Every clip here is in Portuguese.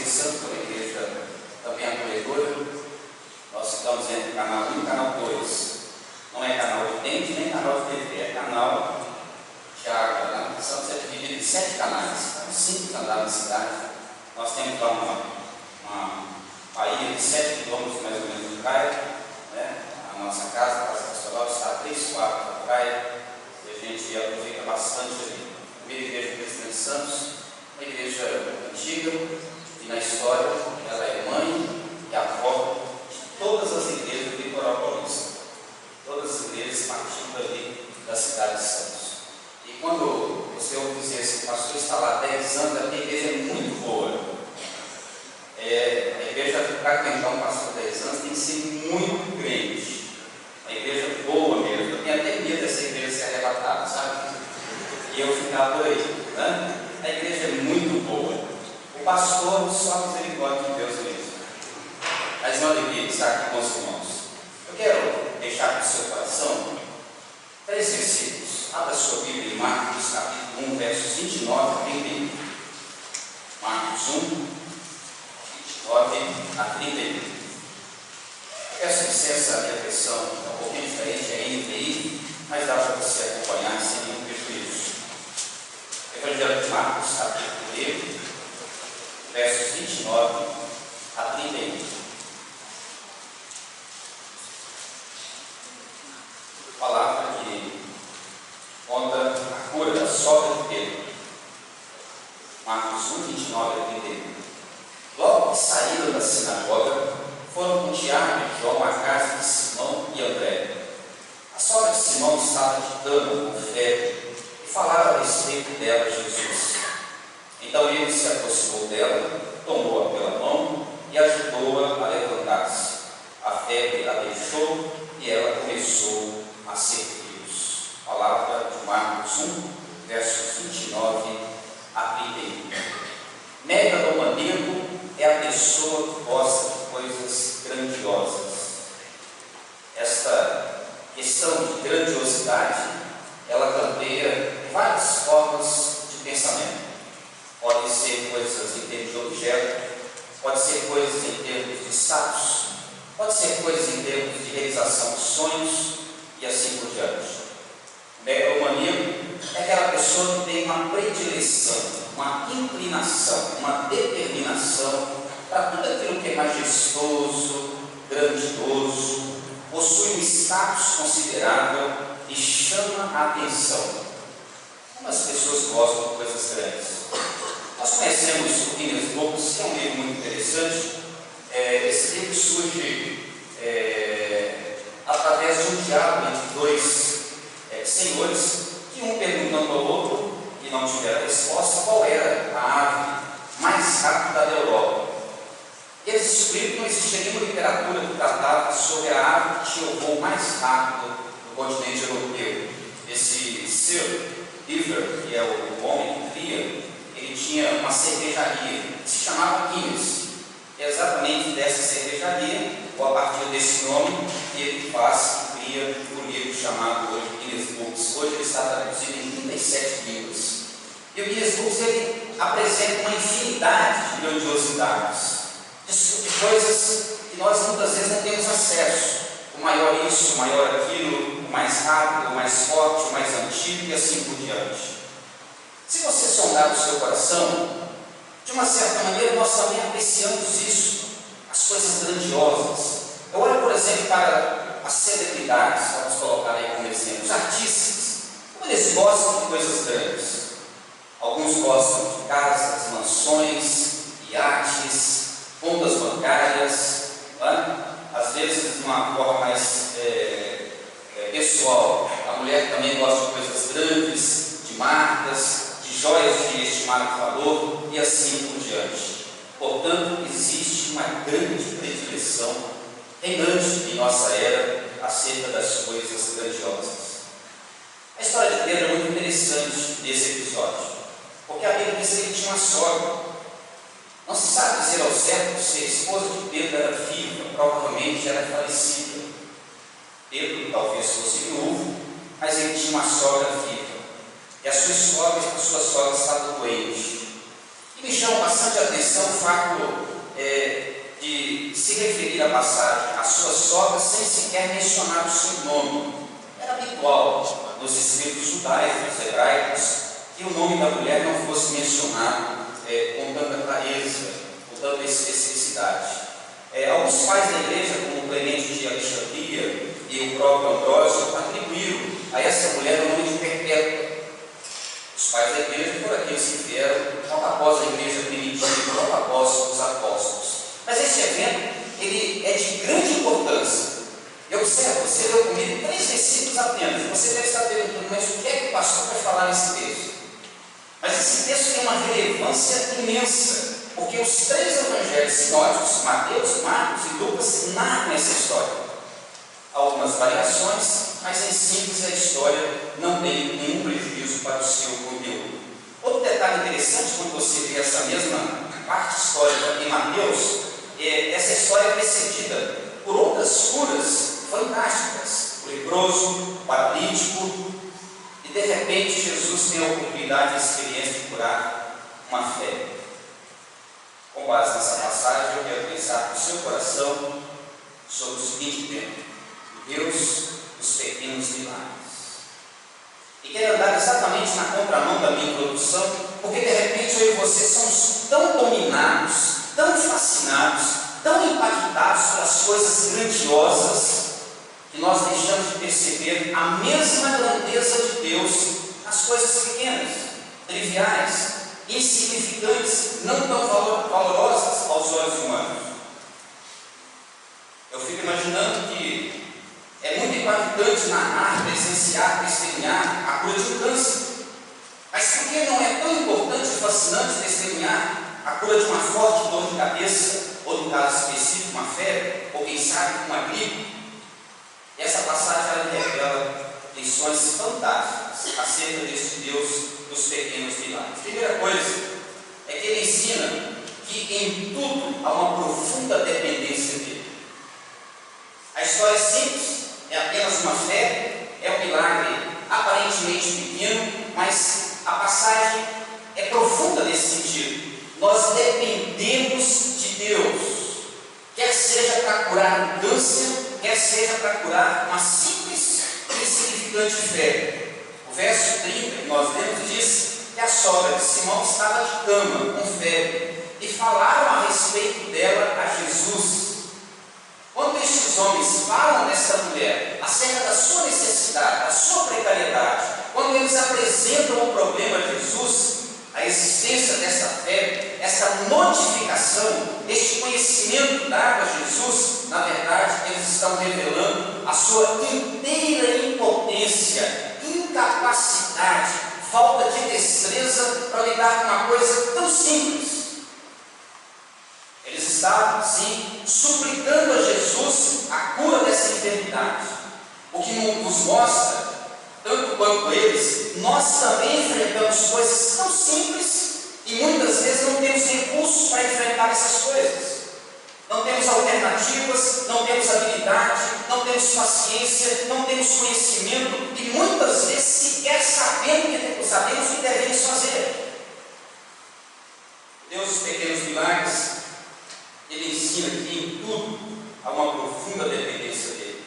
Espírito Santo, que é uma igreja também acolhedora. Nós estamos entre canal 1 e canal 2. Não é canal de dente nem canal de TV, é canal de água. Né? Santos é dividido em 7 canais, 5 canais na cidade. Nós temos lá uma baía de 7 quilômetros mais ou menos de praia. Né? A nossa casa, a Casa Pastoral, está a 3 quadras da praia. E a gente aproveita bastante ali. A primeira igreja do Presidente Santos, uma igreja antiga, e na história ela é mãe e avó de todas as igrejas do litoral paulista. Todas as igrejas partindo ali da cidade de Santos. E quando você ouve dizer assim, o pastor está lá há 10 anos, a igreja é muito boa. A igreja, para aguentar um pastor há 10 anos, tem que ser muito grande. A igreja é boa mesmo. Eu tenho até medo dessa igreja ser arrebatada, sabe? E eu ficar por aí. Né? A igreja é muito boa. O pastor, só a misericórdia de Deus mesmo. Mas é uma alegria estar aqui com os irmãos. Eu quero deixar no seu coração 3 versículos. Abra sua Bíblia em Marcos, capítulo 1, versos 29 a 31. Marcos 1, 29 a 31. Eu peço licença, a minha versão é um pouquinho diferente, é NVI, mas dá para você acompanhar sem nenhum prejuízo. Evangelho de Marcos, capítulo 1, versos 29 a 31. Palavra que conta a cura da sogra de Pedro. Marcos 1, 29 a 31. Logo que saíram da sinagoga, foram com Tiago e João à casa de Simão e André. A sogra de Simão estava de cama com febre e falava a respeito dela a Jesus. Então ele se aproximou dela, tomou-a pela mão e ajudou-a a levantar-se. A febre a deixou e ela começou a servir-os. Palavra de Marcos 1, versos 29 a 31. Megalomaníaco é a pessoa que gosta de coisas grandiosas. Esta questão de grandiosidade, ela campeia várias formas de pensamento. Pode ser coisas em termos de objeto, pode ser coisas em termos de status, pode ser coisas em termos de realização de sonhos e assim por diante. Megalomaníaco é aquela pessoa que tem uma predileção, uma inclinação, uma determinação para tudo aquilo que é majestoso, grandioso, possui um status considerável e chama a atenção. Como as pessoas gostam de coisas grandes? Nós conhecemos o Guinness Books, que é um livro muito interessante. Esse livro surge através de um diálogo entre 2 senhores, que um perguntando ao outro, e não tiveram resposta, qual era a ave mais rápida da Europa. E eles descobriram que não existia nenhuma literatura que tratava sobre a ave que tinha o voo mais rápido do continente europeu. Esse Sir Beaver, que é o homem que cria, ele tinha uma cervejaria que se chamava Guinness. É exatamente dessa cervejaria, ou a partir desse nome, que ele faz e cria um livro chamado hoje Guinness Books. Hoje ele está traduzido em 37 livros. E o Guinness Books ele apresenta uma infinidade de grandiosidades, de coisas que nós muitas vezes não temos acesso. O maior isso, o maior aquilo, o mais rápido, o mais forte, o mais antigo e assim por diante. Se você sondar o seu coração, de uma certa maneira nós também apreciamos isso, as coisas grandiosas. Eu olho, por exemplo, para as celebridades, vamos colocar aí como exemplo, os artistas, como eles gostam de coisas grandes. Alguns gostam de casas, mansões, iates, contas bancárias, às vezes de uma forma mais pessoal. A mulher também gosta de coisas grandes, de marcas, de joias de estimado valor e assim por diante. Portanto, existe uma grande predileção reinante em nossa era acerca das coisas grandiosas. A história de Pedro é muito interessante nesse episódio, porque a Bíblia diz que ele tinha uma sogra. Não se sabe dizer ao certo se a esposa de Pedro era viva, provavelmente era falecida. Pedro talvez fosse viúvo, mas ele tinha uma sogra viva. E a sua sogra estava doente. E me chama bastante bastante atenção o fato de se referir à passagem à sua sogra sem sequer mencionar o seu nome. Era habitual nos escritos judaicos, hebraicos, que o nome da mulher não fosse mencionado com tanta clareza, com tanta especificidade. Alguns pais da igreja, como Clemente de Alexandria e o próprio Ambrósio, atribuíram a essa mulher o nome de Perpétua. Os pais da igreja foram aqueles que vieram logo após a igreja primitiva, logo após os apóstolos. Mas este evento, ele é de grande importância. E observe, você leu comigo 3 versículos apenas. Você deve estar perguntando, mas o que é que o pastor vai falar nesse texto? Mas esse texto tem uma relevância imensa, porque os 3 evangelhos sinóticos, Mateus, Marcos e Lucas, narram essa história. Algumas variações, mas em síntese a história não tem nenhum prejuízo para o seu conteúdo. Outro detalhe interessante, quando você vê essa mesma parte histórica em Mateus, essa história é precedida por outras curas fantásticas. O leproso, o paralítico, e de repente Jesus tem a oportunidade e a experiência de curar uma febre. Com base nessa passagem, eu quero pensar no seu coração sobre o seguinte tema: Deus dos pequenos milagres. E quero andar exatamente na contramão da minha introdução, porque de repente eu e você somos tão dominados, tão fascinados, tão impactados pelas coisas grandiosas, que nós deixamos de perceber a mesma grandeza de Deus nas coisas pequenas, triviais, insignificantes, não tão valorosas aos olhos humanos. Eu fico imaginando que é muito impactante narrar, presenciar, testemunhar a cura de um câncer. Mas por que não é tão importante e fascinante testemunhar a cura de uma forte dor de cabeça, ou no caso específico, uma febre, ou quem sabe uma gripe? E essa passagem ela revela lições fantásticas acerca deste Deus dos pequenos milagres. Primeira coisa é que ele ensina que em tudo há uma profunda dependência dele. A história é simples. É apenas uma fé, é um milagre aparentemente pequeno, mas a passagem é profunda nesse sentido. Nós dependemos de Deus, quer seja para curar um câncer, quer seja para curar uma simples e insignificante fé. O verso 30 que nós lemos diz que a sogra de Simão estava de cama, com febre, e falaram a respeito dela a Jesus. Quando estes homens falam dessa mulher, acerca da sua necessidade, da sua precariedade, quando eles apresentam o problema a Jesus, a existência dessa fé, essa notificação, este conhecimento dado a Jesus, na verdade, eles estão revelando a sua inteira impotência, incapacidade, falta de destreza para lidar com uma coisa tão simples. Eles estavam, sim, suplicando a Jesus a cura dessa enfermidade. O que nos mostra, tanto quanto eles, nós também enfrentamos coisas tão simples e muitas vezes não temos recursos para enfrentar essas coisas. Não temos alternativas, não temos habilidade, não temos paciência, não temos conhecimento e muitas vezes sequer sabemos o que devemos fazer. Deus dos pequenos milagres, ele ensina que em tudo há uma profunda dependência dele.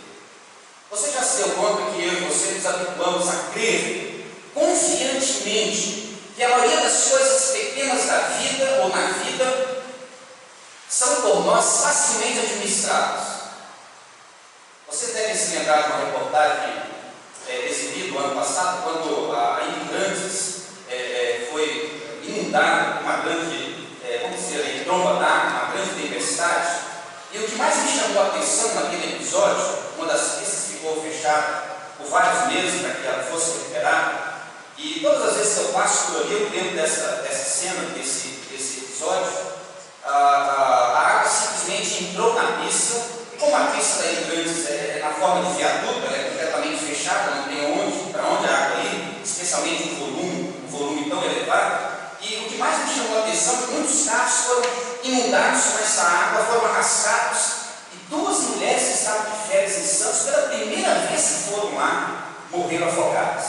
Você já se deu conta que eu e você nos habituamos a crer confiantemente que a maioria das coisas pequenas da vida ou na vida são por nós facilmente administradas? Você deve se lembrar de uma reportagem exibida no ano passado, quando a Imigrantes foi inundada com uma grande tromba d'água, uma grande tempestade. E o que mais me chamou a atenção naquele episódio, uma das pistas ficou fechada por vários meses para que ela fosse recuperada, e todas as vezes que eu passo por ali, eu lembro dessa cena, desse episódio. A água simplesmente entrou na pista, e como a pista da Imigrantes é na forma de viaduto, ela é completamente fechada, não tem para onde a água ir, especialmente um volume tão elevado. E o que mais me chamou a atenção é que muitos carros foram inundados com essa água, foram arrastados, e 2 mulheres que estavam de férias em Santos, pela primeira vez que foram lá, morreram afogadas.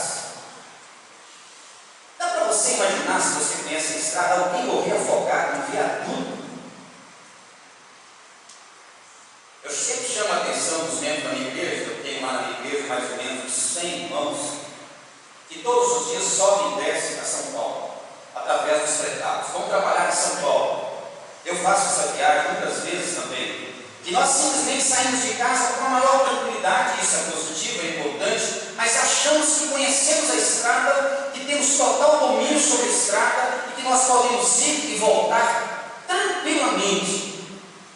Dá para você você imaginar, se você conhece a estrada, alguém morrer afogado no viaduto? Eu sempre chamo a atenção dos membros da minha igreja, eu tenho lá na minha igreja mais ou menos 100 irmãos, que todos os dias sobem e descem para São Paulo, através dos fretados, vão trabalhar em São Paulo. Eu faço essa viagem muitas vezes também, e nós simplesmente saímos de casa com a maior tranquilidade, isso é positivo, é importante, mas achamos que conhecemos a estrada, que temos total domínio sobre a estrada, e que nós podemos ir e voltar tranquilamente,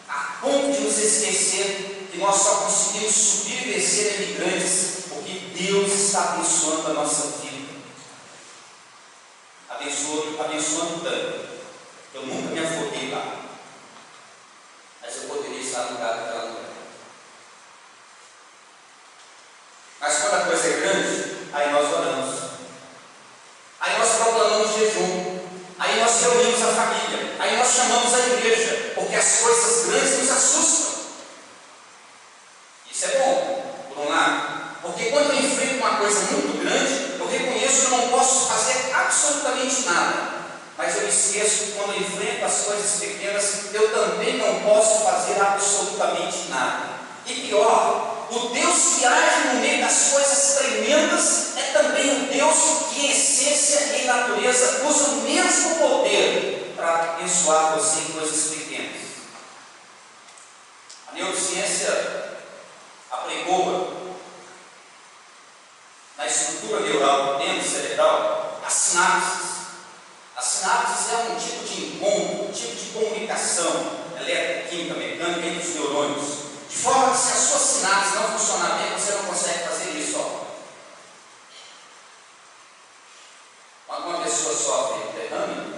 a ponto de nos esquecer que nós só conseguimos subir e descer imigrantes, porque Deus está abençoando a nossa vida, abençoando tanto. Eu nunca me afoguei lá, mas eu poderia estar no lugar daquela mulher. Mas quando a coisa é grande, aí nós oramos, aí nós proclamamos jejum, aí nós reunimos a família, aí nós chamamos a igreja, porque as coisas grandes nos assustam. Isso é bom, por um lado, porque quando eu enfrento uma coisa muito grande, eu reconheço que eu não posso fazer absolutamente nada. Mas eu esqueço que quando eu enfrento as coisas pequenas, eu também não posso fazer absolutamente nada. E pior, o Deus que age no meio das coisas tremendas é também o Deus que, em essência e em natureza, usa o mesmo poder para abençoar você em coisas pequenas. A neurociência apregou na estrutura neural do tênis cerebral as sinapses. As sinapses é um tipo de encontro, um tipo de comunicação elétrica, química, mecânica entre os neurônios, de forma que se a sua sinapse não funcionar bem, você não consegue fazer isso. Quando uma pessoa sofre derrame,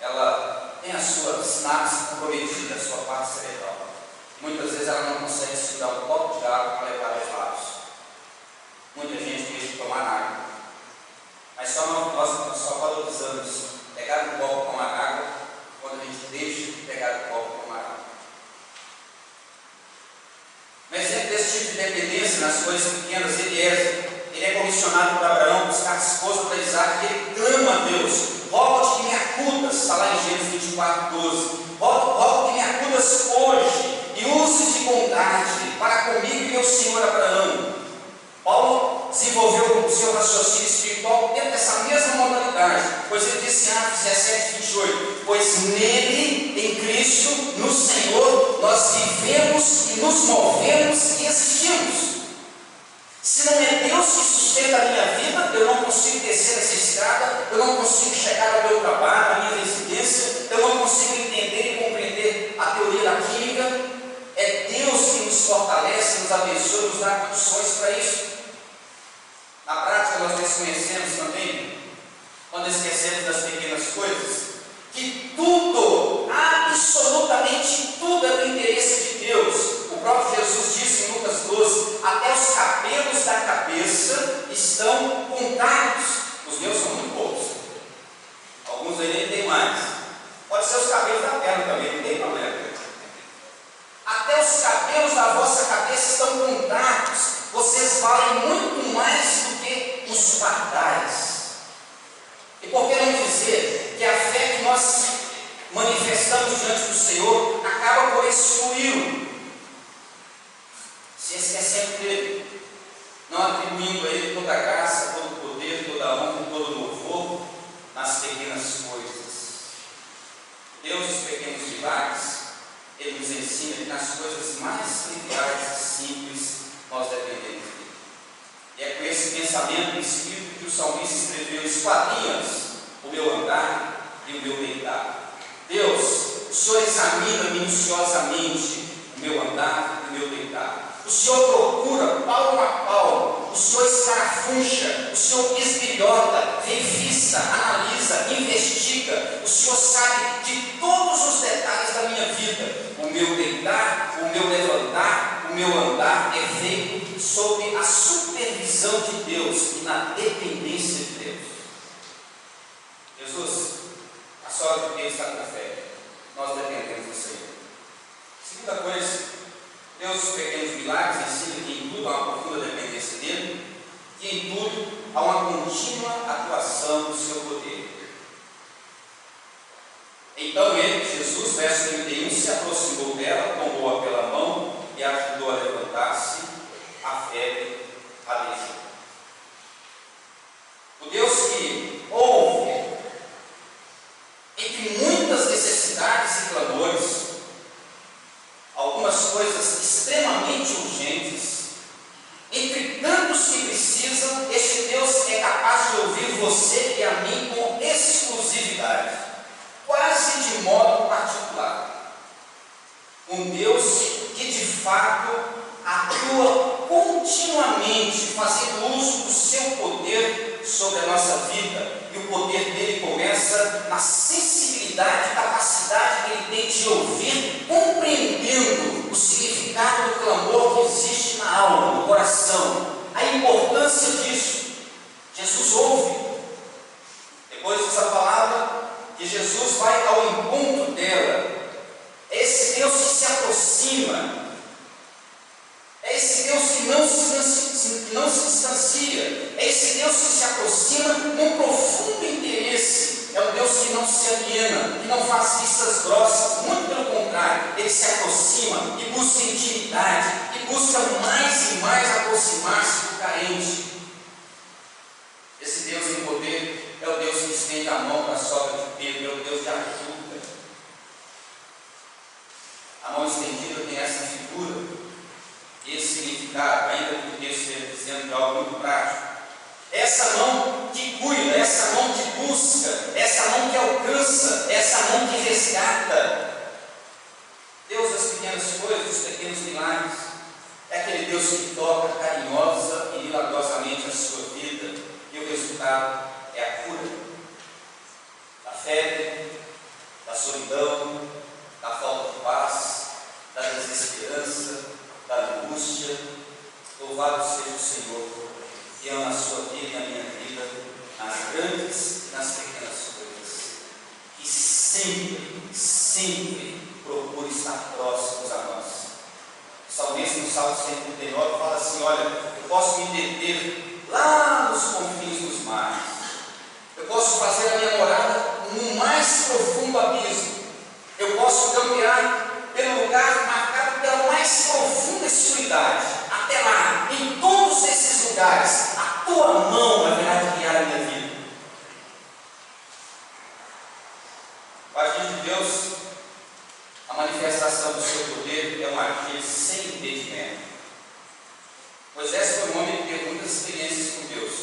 ela tem a sua sinapse comprometida, a sua parte cerebral. Muitas vezes ela não consegue segurar um copo de água para levar aos lábios. Muita gente deixa de tomar água, mas nós só valorizamos pegar um copo e tomar água quando a gente deixa de pegar um copo e tomar água. Um exemplo desse tipo de dependência nas coisas pequenas, ele é comissionado por Abraão buscar a esposa para Isaac, e ele clama a Deus: rogo-te que me acudas, está lá em Gênesis 24, 12. Rogo que me acudas hoje e use de bondade para comigo e meu senhor Abraão. Paulo desenvolveu o seu raciocínio espiritual dentro dessa mesma modalidade, pois ele disse em Atos 17, 28, pois nele, em Cristo, no Senhor, nós vivemos e nos movemos e existimos. Se não é Deus que sustenta a minha vida, eu não consigo descer essa estrada, eu não consigo chegar ao meu trabalho, à minha residência, eu não consigo entender e compreender a teoria da química. É Deus que nos fortalece, nos abençoa, nos dá condições para isso. Na prática, nós desconhecemos também, quando esquecemos das pequenas coisas, que tudo, absolutamente tudo, é do interesse de Deus. O próprio Jesus disse em Lucas 12: até os cabelos da cabeça estão contados. Os meus são muito poucos, alguns aí nem tem mais. Pode ser os cabelos da perna também, não tem problema. Até os cabelos da vossa cabeça estão contados. Vocês valem muito mais do que os pardais. E por que não dizer que a fé que nós manifestamos diante do Senhor acaba por excluí-lo, se esquecendo dele, não atribuindo a ele toda a graça, todo o poder, toda a honra e todo o louvor nas pequenas coisas. Deus dos pequenos milagres, Ele nos ensina que nas coisas mais triviais e simples nós dependemos dele. E é com esse pensamento e espírito que o salmista escreveu: esquadrinhas o meu andar e o meu deitar. Deus, o Senhor examina minuciosamente o meu andar e o meu deitar. O Senhor procura palmo a palmo, o Senhor escarafuncha, o Senhor esbilhota, revista, analisa, investiga. O Senhor sabe de todos os detalhes da minha vida. O meu deitar, o meu levantar, o meu andar é feito sob a supervisão de Deus e na dependência de Deus. Jesus, a sogra de Deus está com fé. Nós dependemos do Senhor. Segunda coisa, Deus dos pequenos milagres ensina que em tudo há uma profunda dependência dele, que em tudo há uma contínua atuação do seu poder. Então ele, Jesus, verso 31, se aproximou dela, tomou-a pela mão e a ajudou a levantar-se. A febre a deixou. O Deus que ouve, entre muitas necessidades e clamores, algumas coisas extremamente urgentes, entre tantos que precisam, este Deus é capaz de ouvir você e a mim com exclusividade, quase de modo particular. Um Deus que de fato atua continuamente, fazendo uso do seu poder sobre a nossa vida, e o poder dele começa na sensibilidade e capacidade que ele tem de ouvir, compreendendo o significado do clamor que existe na alma, no coração, a importância disso. Jesus ouve. Depois dessa palavra, que Jesus vai ao encontro dela. É esse Deus que se aproxima, é esse Deus que não se distancia, é esse Deus que se aproxima com profundo interesse. É um Deus que não se aliena, que não faz vistas grossas, muito pelo contrário, ele se aproxima e busca intimidade, e busca mais e mais aproximar-se do carente. Esse Deus em poder é o Deus que estende a mão para a sogra de Pedro, é o Deus de ajuda. A mão estendida tem essa figura, esse significado, ainda que o texto esteja dizendo de algo muito prático. Essa mão que cuida, essa mão que busca, essa mão que alcança, essa mão que resgata. Deus das pequenas coisas, dos pequenos milagres, é aquele Deus que toca carinhosa e milagrosamente a sua vida, e o resultado é a cura da febre, da solidão, da falta de paz, da desesperança, da angústia. Louvado seja o Senhor, que ama a sua vida e a minha vida, nas grandes e nas pequenas coisas, que sempre procura estar próximos a nós. O salmista no Salmo 139 fala assim: olha, eu posso me deter lá nos confins dos mares, eu posso fazer a minha morada no mais profundo abismo, eu posso campear pelo lugar marcado pela mais profunda escuridade. Até lá, em todos esses lugares, a tua mão haverá de guiar a minha vida. O agir de Deus, a manifestação do seu poder, é um agir sem impedimento. Moisés foi um homem que teve muitas experiências com Deus,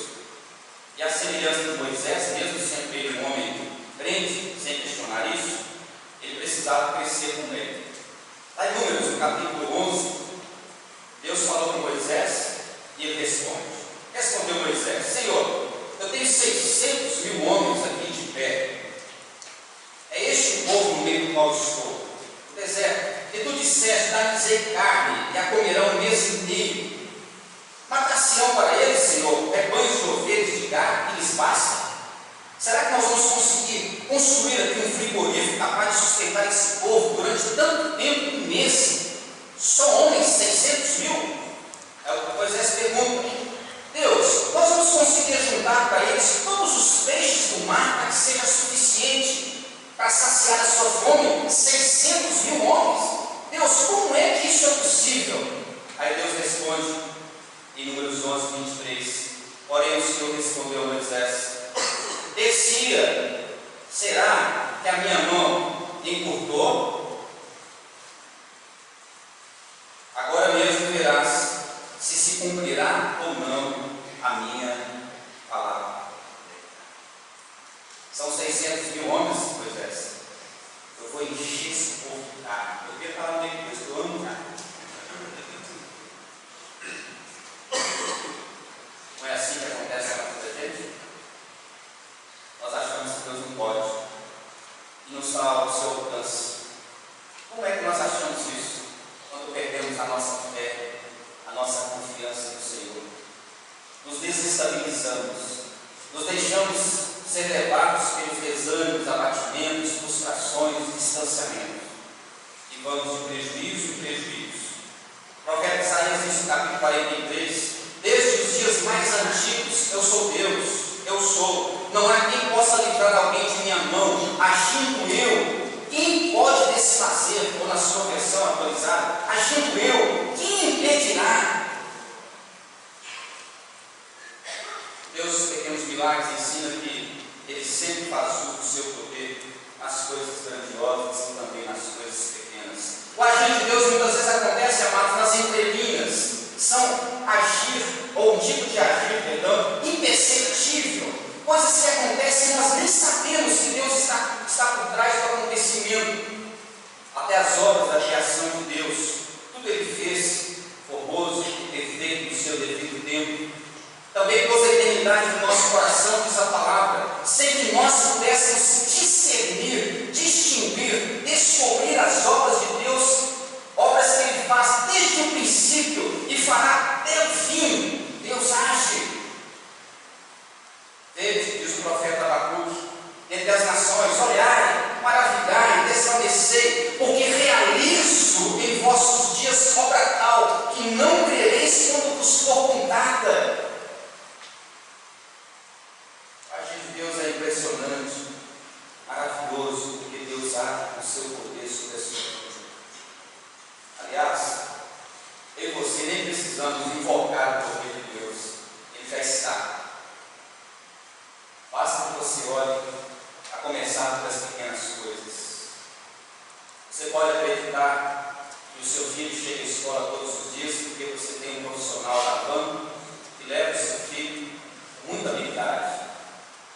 e a semelhança de Moisés, mesmo sendo ele um homem crente, sem questionar isso, ele precisava crescer com ele. Lá em Números, no capítulo 11, Deus falou com Moisés e ele responde. Respondeu Moisés: Senhor, eu tenho 600 mil homens aqui de pé. É este o povo no meio do qual estou, o deserto. E tu disseste: dar-lhes carne e a comerão o mês inteiro. Matar-se-ão para eles, Senhor, rebanhos de ovelhas e de gado que lhes basta? Será que nós vamos conseguir construir aqui um frigorífico capaz de sustentar esse povo durante tanto tempo, um mês? Só homens, 600 mil? É o que Moisés pergunta. Deus, nós vamos conseguir juntar para eles todos os peixes do mar para que seja suficiente para saciar a sua fome? 600 mil homens? Deus, como é que isso é possível? Aí Deus responde em Números 11, 23. Porém o Senhor respondeu a Moisés: descia, será que a minha mão encurtou? Agora mesmo verás se cumprirá ou não a minha palavra. São 600 mil homens, Moisés. Eu vou encher esse povo de carne. Eu queria falar meio que eu amo carne. Não é assim que acontece na vida da gente? Nós achamos que Deus não pode e não está ao seu alcance. Como é que nós achamos isso? Quando perdemos a nossa fé, a nossa confiança no Senhor, nos desestabilizamos, nos deixamos ser levados pelos desânimos, abatimentos, frustrações, distanciamentos, e vamos de prejuízo em prejuízo. O profeta Isaías diz no capítulo 43: desde os dias mais antigos eu sou Deus, eu sou, não há quem possa livrar alguém de minha mão. Agindo eu, agindo eu, quem impedirá? Deus, os pequenos milagres, ensina que Ele sempre faz uso do seu poder nas coisas grandiosas e também nas coisas pequenas. O agir de Deus muitas vezes acontece, amados, nas entrelinhas. São agir, ou um tipo de agir, perdão, imperceptível. Coisas que acontecem e nós nem sabemos que Deus está por trás do acontecimento. Até as obras da criação de Deus, tudo Ele fez formoso e perfeito no seu devido tempo. Também pôs a eternidade no nosso coração, diz a palavra, sem que nós pudéssemos discernir, distinguir, descobrir as obras de Deus, obras que Ele faz desde o princípio e fará até o fim. Deus age. Vede, diz o profeta Abacuque, entre as nações, olhai, maravilhai, desfaldecei, porque realizo em vossos dias obra tal, que não crereis quando vos for contada. O agir de Deus é impressionante, maravilhoso, porque Deus age com o seu poder sobre a sua vida. Aliás, eu e você nem precisamos invocar o poder de Deus, Ele já está. Basta que você olhe, a começar pelas pequenas coisas. Você pode acreditar que o seu filho chega à escola todos os dias porque você tem um profissional da banca que leva o seu filho com muita habilidade,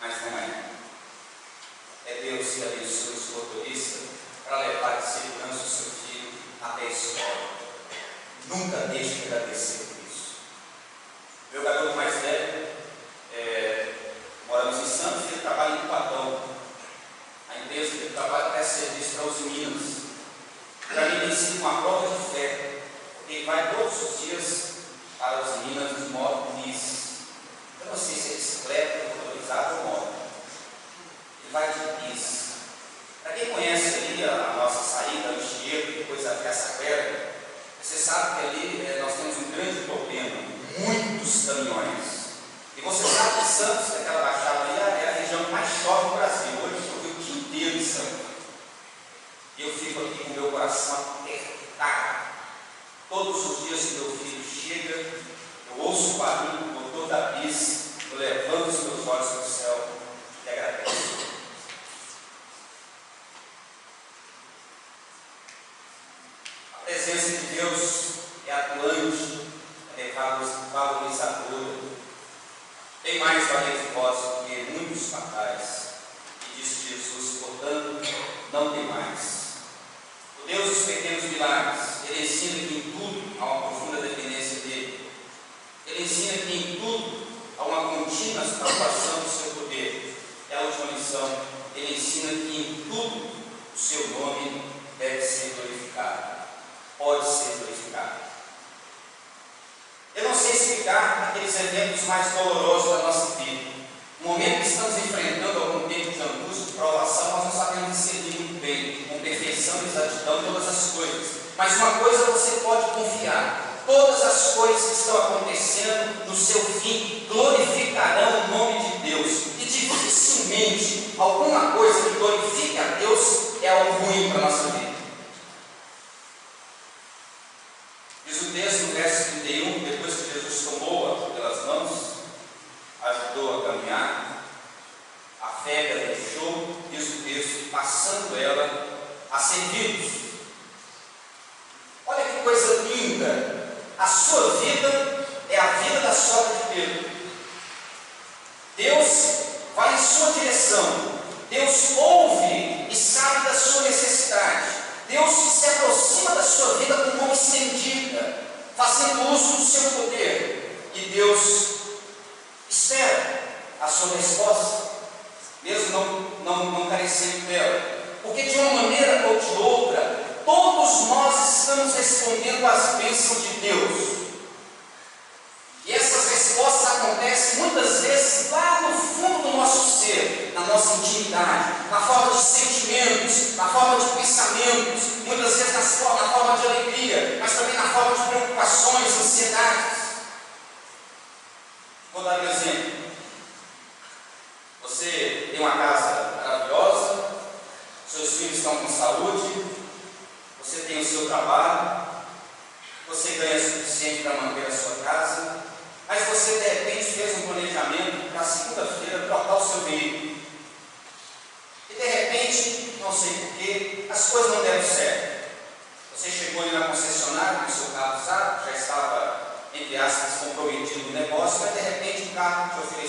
mas não é. É Deus que abençoa o seu motorista para levar de segurança o seu filho até a escola. Nunca deixe de agradecer por isso. Meu garoto mais velho, moramos em Santos, ele trabalha em Patão. A empresa que ele trabalha presta serviço para os Minas. Para mim tem sido uma prova de fé, porque ele vai todos os dias para os Minas de moto bis. Eu não sei se é bicicleta, motorizada ou moto. Ele vai de bis. Para quem conhece ali a nossa saída, o Anchieta, depois a Piaçapera, você sabe que ali nós temos um grande problema, muitos caminhões. E você sabe que Santos, aquela baixada ali, é a região que mais chove do Brasil. Hoje choveu o dia inteiro em Santos. E eu fico aqui com o meu coração apertado. Todos os dias que meu filho chega, eu ouço o barulho do motor da bis, eu levanto os meus olhos para o céu e agradeço. A presença de Deus é atuante, é valorizadora. Tem mais valor de vós do que muitos fatais. E disse Jesus, portanto, não tem mais. O Deus dos pequenos milagres, Ele ensina que em tudo há uma profunda dependência dEle. Ele ensina que em tudo há uma contínua expansão do seu poder. É a última lição. Ele ensina que em tudo o seu nome deve ser glorificado. Pode ser glorificado. Eu não sei explicar aqueles eventos mais dolorosos da nossa vida. No momento que estamos enfrentando algum tempo de angústia, de provação, nós não sabemos discernir muito bem, com perfeição e exatidão, todas as coisas. Mas uma coisa você pode confiar: todas as coisas que estão acontecendo no seu fim glorificarão o nome de Deus. E dificilmente alguma coisa que glorifique a Deus é algo ruim para a nossa vida. Diz o texto no verso 31, depois que Jesus tomou-a pelas mãos, ajudou a caminhar, a febre a deixou, diz o texto, passando ela a servi-los. Olha que coisa linda! A sua vida é a vida da sogra de Pedro. Deus vai em sua direção. Deus ouve e sabe da sua necessidade. Deus se aproxima da sua vida com mão estendida, fazendo uso do seu poder. E Deus espera a sua resposta, mesmo não carecendo dela. Porque de uma maneira ou de outra, todos nós estamos respondendo às bênçãos de Deus. E essas respostas acontecem muitas vezes lá no fundo do nosso ser, na nossa intimidade, na forma de sentimentos, na forma de pensamentos, muitas vezes na forma de alegria, mas também na forma de preocupações, ansiedades. Vou dar um exemplo. Você tem uma casa maravilhosa, seus filhos estão com saúde, você tem o seu trabalho, você ganha o suficiente para manter a sua casa, mas você de repente fez um planejamento para segunda-feira trocar o seu veículo. E de repente, não sei porquê, as coisas não deram certo. Você chegou ali na concessionária com o seu carro usado, já estava, entre aspas, comprometido no negócio, mas de repente o carro que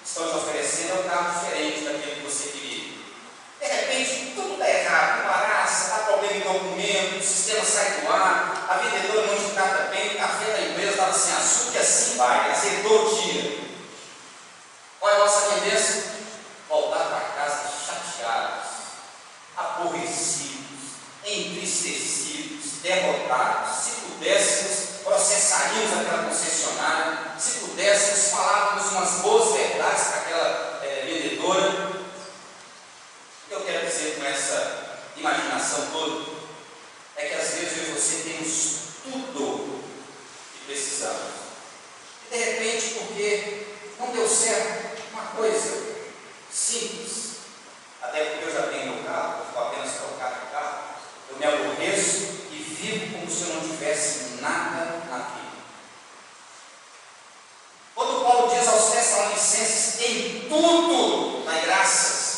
estão te oferecendo é um carro diferente daquele que você queria. De repente, tudo está errado, embaraça, dá problema em documento, o sistema sai do ar, a vendedora não te trata bem, o café da empresa estava sem açúcar e assim vai, acertou o dia. Qual é a nossa tendência? Voltar para casa chateados, aborrecidos, entristecidos, derrotados. Se pudéssemos, processaríamos aquela concessionária, se pudéssemos, falávamos umas boas verdades para aquela vendedora. O que eu quero dizer com essa imaginação toda é que às vezes eu e você temos tudo que precisamos. E de repente, porque não deu certo uma coisa simples, até porque eu já tenho meu carro, eu vou apenas trocar de carro, eu me aborreço e vivo como se eu não tivesse nada na vida. Quando Paulo diz aos Tessalonicenses, em tudo dai graças,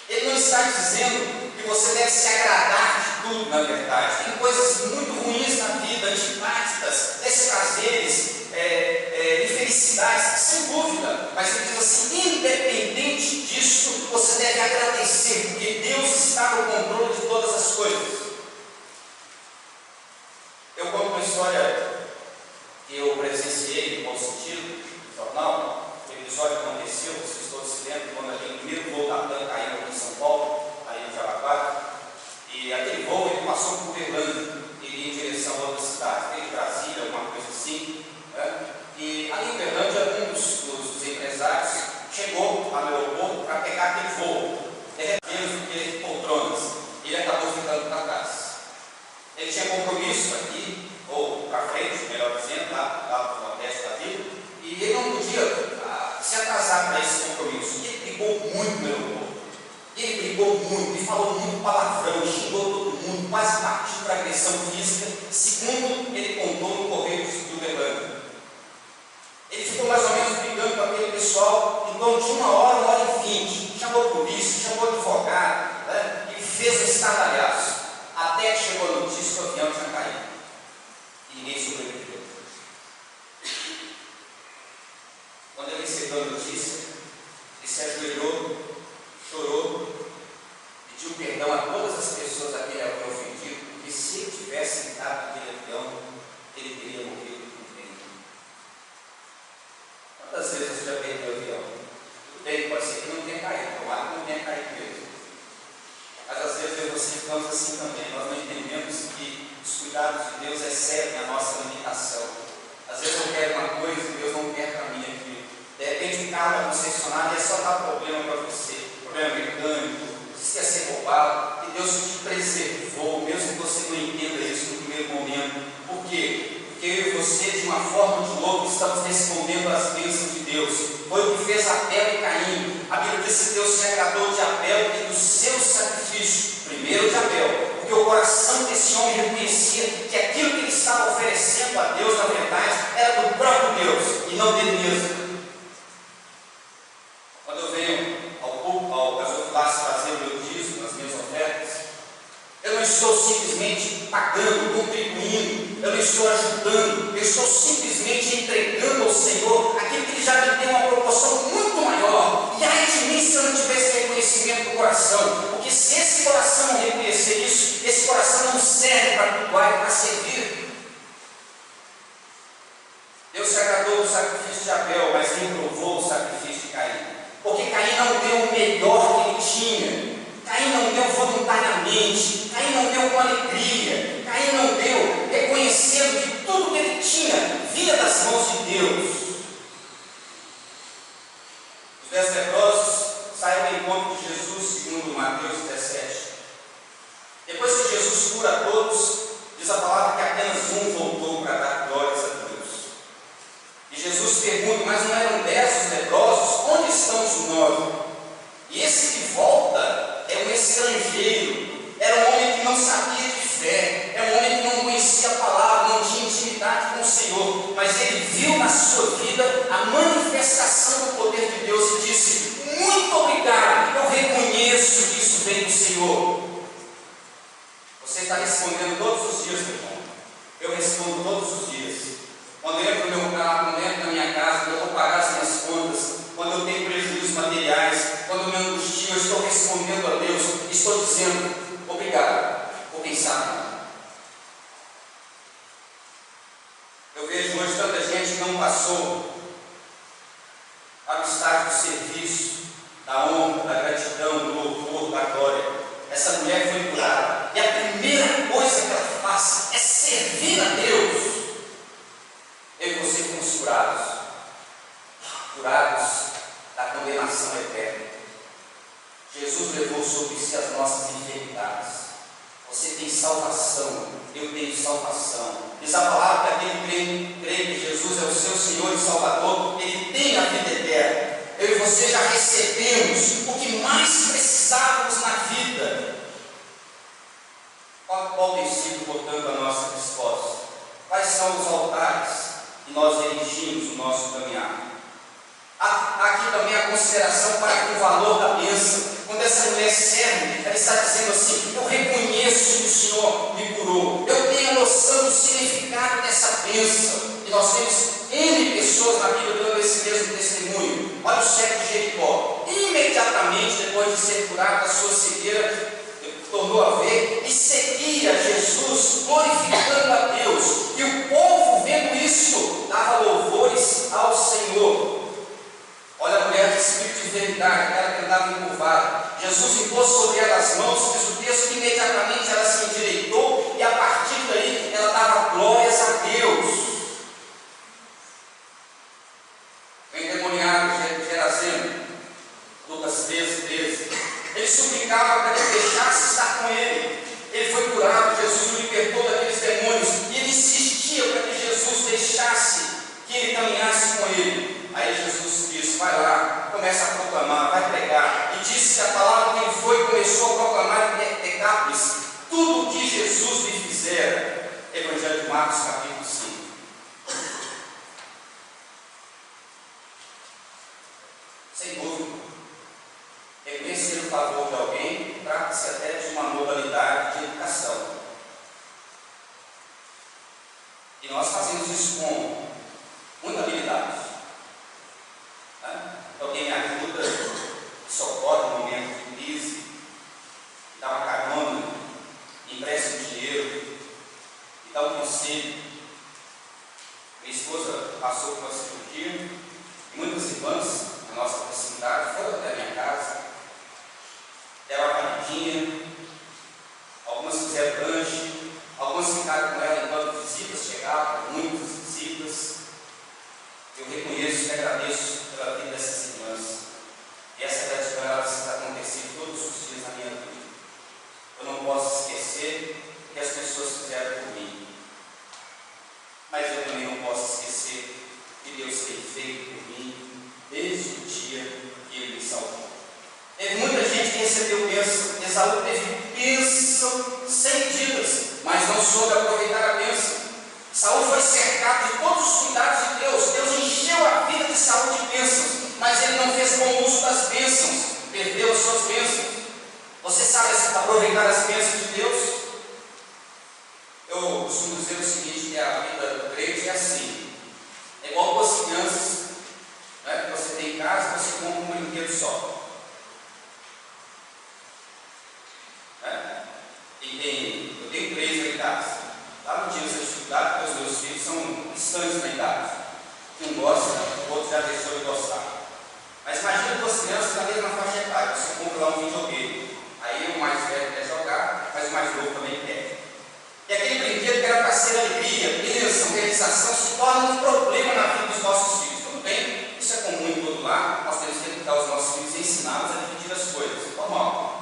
ele não está dizendo que você deve se agradar de tudo, na verdade. Tem coisas muito ruins na vida, antipáticas, desprazeres, infelicidades, sem dúvida. Mas ele diz assim, independente disso, você deve agradecer, porque Deus está no controle de todas as coisas. Eu conto uma história que eu presenciei, no bom sentido, no jornal. O episódio aconteceu, vocês todos se lembram, quando aquele primeiro voo da TAM caiu aqui em São Paulo, aí no Jaraguá, e aquele voo ele passou por Uberlândia, ele ia em direção a outra cidade, veio de Brasília, alguma coisa assim, né? E ali em Uberlândia, um dos empresários chegou ao aeroporto para pegar aquele voo, menos do que poltronas, ele acabou ficando para trás. Ele tinha compromisso aqui, ou para frente, melhor dizendo, lá para o Nordeste da vida, e ele não podia se atrasar para esse compromisso. E ele brigou muito no aeroporto. Ele brigou muito, ele falou muito palavrão, xingou todo mundo, quase partiu para agressão física, segundo ele contou no Correio do Uberlândia. Ele ficou mais ou menos brigando com aquele pessoal em torno de 1h e 20. Chamou a polícia, chamou o advogado, né? E fez um estardalhaço. Até que chegou a notícia que o avião tinha caído. E ninguém sobreviveu. Quando ele recebeu a notícia, ele se ajoelhou, chorou, pediu perdão a todas as pessoas a quem ele havia ofendido, porque se ele tivesse entrado naquele avião, ele teria morrido com bem. Quantas vezes você já perdeu o avião? Tudo bem, pode ser que não tenha caído, tomara que não tenha caído mesmo. Mas às vezes eu e você ficamos assim também, nós não entendemos que os cuidados de Deus excedem a nossa limitação. Às vezes eu quero uma coisa e Deus não quer para mim aquilo. De repente um carro da concessionária é só dar problema para você, problema mecânico, você quer ser roubado, e Deus te preservou, mesmo que você não entenda isso no primeiro momento. Por quê? Porque eu e você, de uma forma ou de outra, estamos respondendo às bênçãos de Deus. Foi o que fez Abel e Caim. A Bíblia diz que Deus se agradou de Abel e do seu sacrifício, primeiro de Abel, porque o coração desse homem reconhecia que aquilo que ele estava oferecendo a Deus, na verdade, era do próprio Deus e não dele mesmo. Quando eu venho ao gasofilácio fazer o meu dízimo, as minhas ofertas, eu não estou simplesmente pagando, contribuindo, eu não estou ajudando, eu estou simplesmente entregando ao Senhor aquilo que Ele já me deu uma proporção muito maior. E ai de mim se eu não tivesse reconhecimento do coração, porque se esse coração não reconhecer isso, esse coração não serve para cultuar e para servir. Deus se agradou do sacrifício de Abel, mas reprovou o sacrifício de Caim, porque Caim não deu o melhor que ele tinha. Caim não deu voluntariamente, Caim não deu com alegria, Caim não deu reconhecendo que tudo que ele tinha vinha das mãos de Deus. Os 10 leprosos saíram ao encontro de Jesus, segundo Mateus 17. Depois que Jesus cura a todos, diz a palavra que apenas um voltou para dar glórias a Deus. E Jesus pergunta, mas não eram 10 os leprosos? Onde estão os 9? E esse que volta é um estrangeiro, era um homem que não sabia de fé, é respondendo a Deus, estou dizendo obrigado por quem sabe. Eu vejo hoje tanta gente que não passou para o estágio do serviço, da honra, da gratidão, do louvor, da glória. Essa mulher foi curada, e a primeira coisa que ela faz é servir a Deus. Eu e você fomos curados da condenação eterna. Jesus levou sobre si as nossas enfermidades. Você tem salvação, eu tenho salvação. Diz a palavra que aquele crê que Jesus é o seu Senhor e Salvador, ele tem a vida eterna. Eu e você já recebemos o que mais precisávamos na vida. Qual tem sido, portanto, a nossa resposta? Quais são os altares que nós erigimos no nosso caminhar? Há aqui também a consideração para com o valor da bênção. Quando essa mulher serve, ela está dizendo assim: eu reconheço que o Senhor me curou, eu tenho noção do significado dessa bênção. E nós temos N pessoas na Bíblia dando esse mesmo testemunho. Olha o cego de Jericó, imediatamente depois de ser curado da sua cegueira, tornou a ver e seguia Jesus, glorificando a Deus. E o povo, vendo isso, dava louvores ao Senhor. Olha a mulher de espírito de enfermidade, aquela que andava encurvada. Jesus impôs sobre ela as mãos, diz o texto que imediatamente ela se endireitou, e a partir daí ela dava glórias a Deus. O endemoniado Gerazeno, Lucas 13. Ele suplicava para que deixasse estar com ele. Ele foi curado, Jesus o libertou daqueles demônios, e ele insistia para que Jesus deixasse que ele caminhasse com ele. Aí Jesus disse: vai lá, começa a proclamar, vai pregar. E disse que a palavra que ele foi, começou a proclamar em Decápolis tudo o que Jesus lhe fizera. Evangelho de Marcos, capítulo 5. Sem dúvida, reconhecer o favor de alguém trata-se até de uma modalidade de educação. E nós fazemos isso com muita habilidade. Alguém me ajuda, socorre no momento de crise, dá uma carona, empresta um dinheiro, e dá um conselho. Minha esposa passou por uma cirurgia, e muitas irmãs na nossa proximidade foram até a minha casa, deram uma comidinha, algumas fizeram lanche, algumas ficaram com ela enquanto visitas chegavam, muitas visitas. Eu reconheço e agradeço pela vida dessas irmãs. E essa gratidão ela está acontecendo todos os dias na minha vida. Eu não posso esquecer o que as pessoas fizeram por mim. Mas eu também não posso esquecer o que Deus tem feito por mim desde o dia que Ele me salvou. Teve muita gente que recebeu bênção. Esaú teve bênção sem medidas, mas não soube aproveitar a bênção. Saul foi cercado de todos os cuidados de Deus. Deus encheu a vida de Saul de bênçãos, mas ele não fez bom uso das bênçãos, perdeu as suas bênçãos. Você sabe aproveitar as bênçãos de Deus? Eu costumo dizer o seguinte, que a vida do crente é assim. É igual com as crianças, né? Você tem em casa, você compra um brinquedo só. Eu tenho 3 lá em casa. Lá não tinha essa dificuldade, porque os meus filhos são distantes na idade. Um gosta, o outro já deixou de gostar. Mas imagina duas crianças na mesma faixa etária. Você compra lá um videogame. Aí o mais velho quer jogar, mas o mais novo também quer. E aquele brinquedo que era para ser alegria, bênção, realização, se torna um problema na vida dos nossos filhos. Tudo bem, isso é comum em todo lar. Nós temos que educar os nossos filhos e ensiná-los a dividir as coisas. Normal.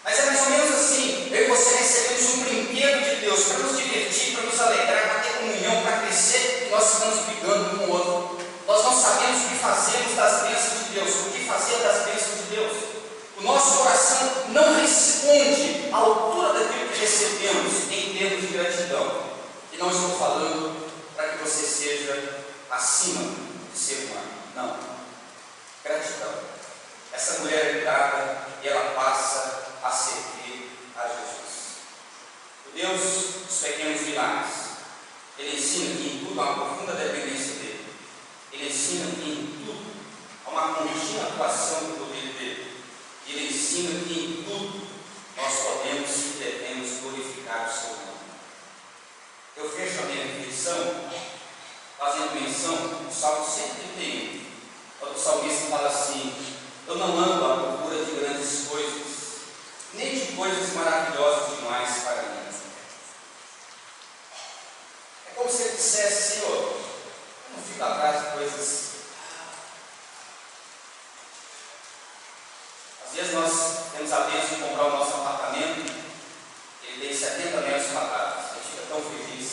Mas é mais ou menos assim. Eu e você recebemos um brinquedo de Deus para nos divertir, para nos alegrar, para ter comunhão, para crescer, e nós estamos brigando um com o outro. Nós não sabemos o que fazemos das bênçãos de Deus, o que fazer das bênçãos de Deus. O nosso coração não responde à altura daquilo que recebemos em termos de gratidão. E não estou falando para que você seja acima de ser humano. Não. Gratidão. Essa mulher é curada e ela passa a servir a Jesus. O Deus dos pequenos milagres, Ele ensina que em tudo há uma profunda dependência dEle. Ele ensina que em tudo há uma contínua atuação do poder dEle. E Ele ensina ensina que em tudo nós podemos e devemos glorificar o seu nome. Eu fecho a minha reflexão fazendo menção do Salmo 131, quando o salmista fala assim: eu não ando à procura de grandes coisas, nem de coisas maravilhosas demais para mim. É como se ele dissesse: Senhor, eu não fico atrás de coisas. Às vezes nós temos a bênção de comprar o nosso apartamento, ele tem 70 metros quadrados, a gente fica tão feliz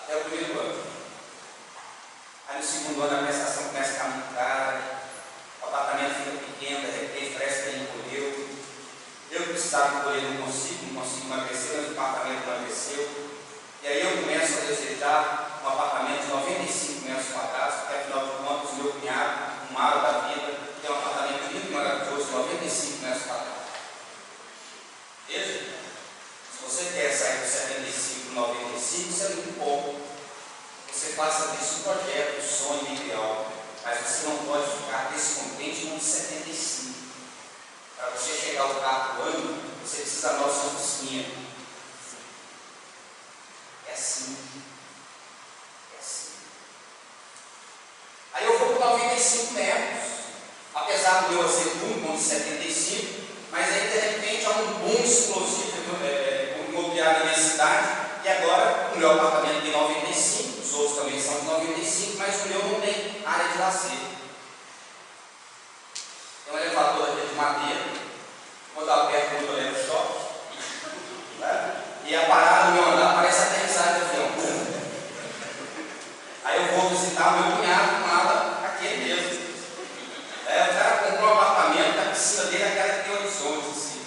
até o primeiro ano. Aí no segundo ano a prestação começa a ficar muito cara, o apartamento fica pequeno, de repente parece que ele encolheu. Eu precisava encolher, não consigo emagrecer, mas o apartamento emagreceu. E aí eu começo a desejar um apartamento de 95 metros quadrados, porque afinal de contas o meu cunhado, um malo da vida, tem um apartamento lindo e maravilhoso de 95 metros quadrados. Veja, se você quer sair do 75 para 95, isso é muito bom. Você faça disso um projeto, um sonho ideal, mas você não pode ficar descontente com 75. Para você chegar ao quarto ano, você precisa da nossa oficina. É assim. É assim. Aí eu vou para 95 metros. Apesar do meu ser com 75, mas aí de repente há um boom explosivo imobiliário na minha cidade, e agora o meu apartamento tem 95, os outros também são de 95, mas o meu não tem área de lazer. Tem um elevador aqui de madeira, quando eu aperto muito eu levo choque, né? E a parada do meu andar parece até risada de avião. Aí eu vou visitar o meu cunhado com nada aquele mesmo. O cara comprou um apartamento, a piscina dele é aquela que tem horizonte assim.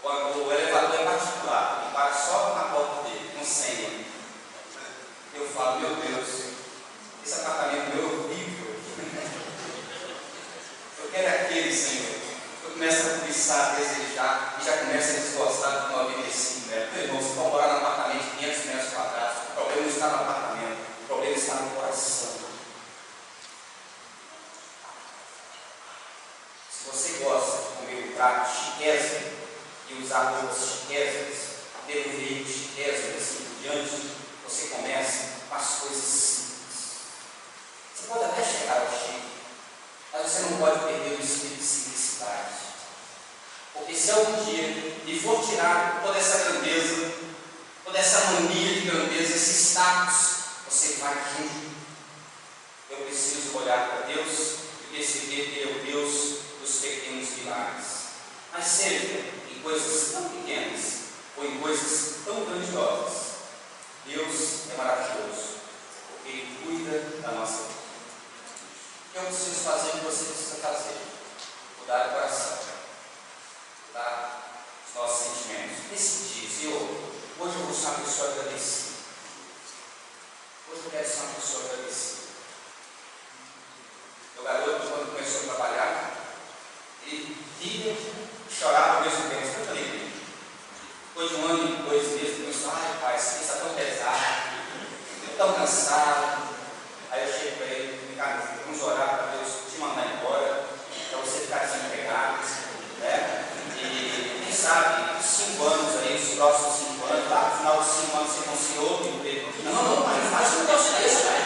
O elevador é particular, ele para só na porta dele, com senha. Eu falo: meu Deus, esse apartamento meu é horrível. Eu quero aquele, Senhor. Eu começo a cobiçar, a desejar, e já começo a desgostar de 95 metros. Meu irmão, você pode morar num apartamento de 500 metros quadrados, o problema não está no apartamento, o problema está no coração. Se você gosta de comer um prato chiqueza e usar roupas chiquezas, ter um veículo chiqueza e assim por diante, você começa com as coisas simples. Você pode até chegar ao chique, mas você não pode perder o espírito de simplicidade. Porque se algum dia lhe for tirar toda essa grandeza, toda essa mania de grandeza, esse status, você vai rir. Eu preciso olhar para Deus e perceber que Ele é o Deus dos pequenos milagres. Mas seja em coisas tão pequenas ou em coisas tão grandiosas, Deus é maravilhoso, porque Ele cuida da nossa vida. Eu preciso fazer o que você precisa fazer: mudar o coração, mudar os nossos sentimentos. Decidir: Senhor, hoje eu vou ser uma pessoa agradecida. Hoje eu quero ser uma pessoa agradecida. Meu garoto, quando começou a trabalhar, ele ria e chorava ao mesmo tempo. Eu falei: depois de 1 ano e 2 meses, ele começou: ai pai, isso está tão pesado, estou tão cansado. Aí eu cheguei para ele: Ricardo, vamos orar para Deus te mandar embora, para você ficar desempregado, né? E quem sabe, 5 anos aí, os próximos 5 anos, lá no final dos 5 anos você conseguir outro emprego. Não, pai, não faz um negócio desse, pai.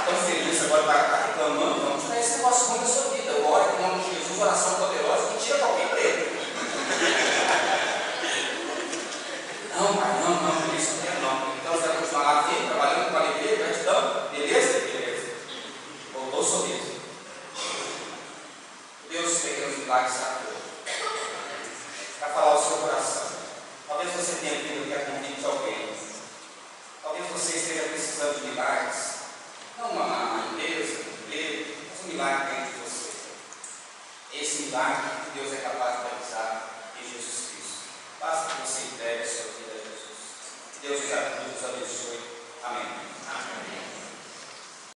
Tão feliz agora, está reclamando, vamos tirar esse negócio ruim da sua vida. Eu oro em nome de Jesus, oração poderosa, que tira qualquer emprego. Não, pai, não, por isso não. Então você vai continuar lá firme, trabalhando com alegria, gratidão, beleza? Beleza. Voltou o sorriso. Deus dos pequenos milagres sacou para falar o seu coração. Talvez você tenha vindo aqui a convite de alguém. Talvez você esteja precisando de milagres. Não uma empresa, um emprego, mas um milagre dentro de você. Esse milagre que Deus é capaz de realizar em Jesus Cristo. Basta que você entregue a sua vida a Jesus. Que Deus os abençoe. Amém. Amém.